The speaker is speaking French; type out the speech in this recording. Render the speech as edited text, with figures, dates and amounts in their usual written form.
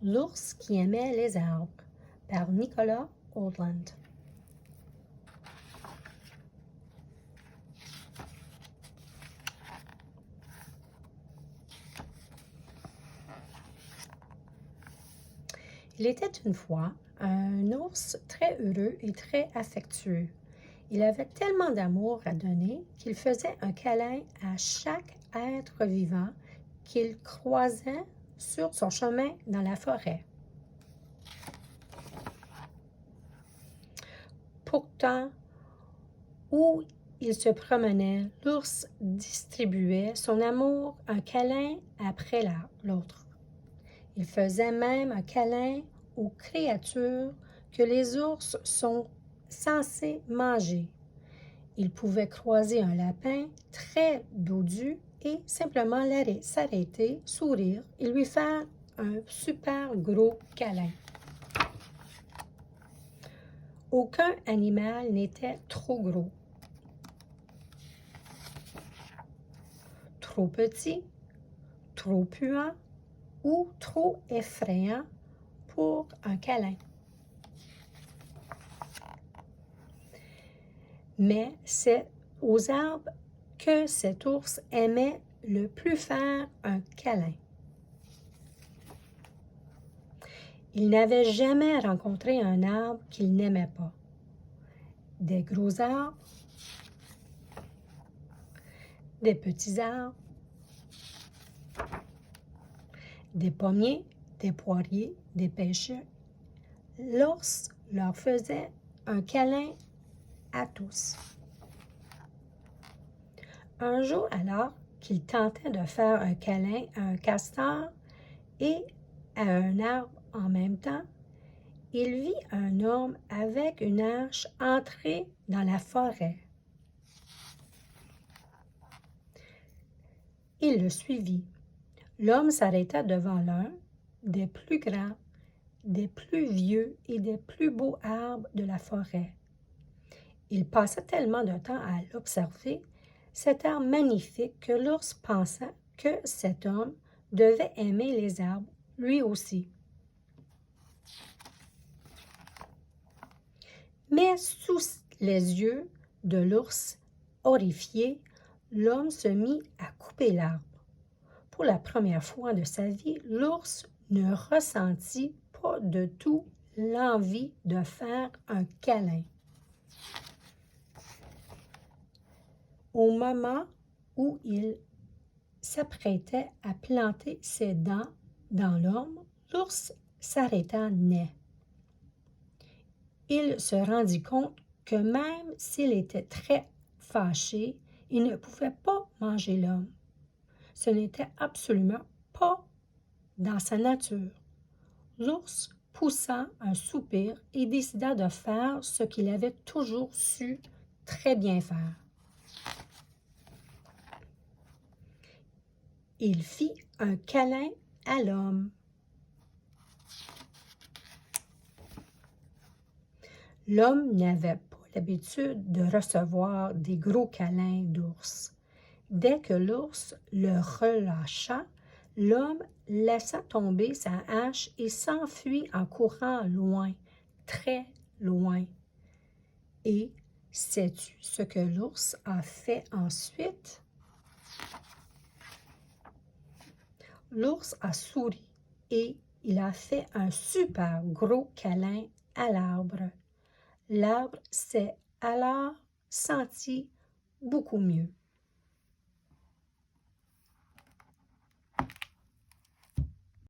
L'ours qui aimait les arbres par Nicolas Oldland. Il était une fois un ours très heureux et très affectueux. Il avait tellement d'amour à donner qu'il faisait un câlin à chaque être vivant qu'il croisait sur son chemin dans la forêt. Pourtant, où il se promenait, l'ours distribuait son amour un câlin après l'autre. Il faisait même un câlin aux créatures que les ours sont censés manger. Il pouvait croiser un lapin très dodu et simplement s'arrêter, sourire et lui faire un super gros câlin. Aucun animal n'était trop gros, trop petit, trop puant ou trop effrayant pour un câlin. Mais c'est aux arbres que cet ours aimait le plus faire un câlin. Il n'avait jamais rencontré un arbre qu'il n'aimait pas. Des gros arbres, des petits arbres, des pommiers, des poiriers, des pêcheurs. L'ours leur faisait un câlin à tous. Un jour, alors qu'il tentait de faire un câlin à un castor et à un arbre en même temps, il vit un homme avec une hache entrer dans la forêt. Il le suivit. L'homme s'arrêta devant l'un des plus grands, des plus vieux et des plus beaux arbres de la forêt. Il passa tellement de temps à l'observer, cet arbre magnifique, que l'ours pensa que cet homme devait aimer les arbres, lui aussi. Mais sous les yeux de l'ours, horrifié, l'homme se mit à couper l'arbre. Pour la première fois de sa vie, l'ours ne ressentit pas de tout l'envie de faire un câlin. Au moment où il s'apprêtait à planter ses dents dans l'homme, l'ours s'arrêta net. Il se rendit compte que même s'il était très fâché, il ne pouvait pas manger l'homme. Ce n'était absolument pas dans sa nature. L'ours poussa un soupir et décida de faire ce qu'il avait toujours su très bien faire. Il fit un câlin à l'homme. L'homme n'avait pas l'habitude de recevoir des gros câlins d'ours. Dès que l'ours le relâcha, l'homme laissa tomber sa hache et s'enfuit en courant loin, très loin. Et sais-tu ce que l'ours a fait ensuite? L'ours a souri et il a fait un super gros câlin à l'arbre. L'arbre s'est alors senti beaucoup mieux.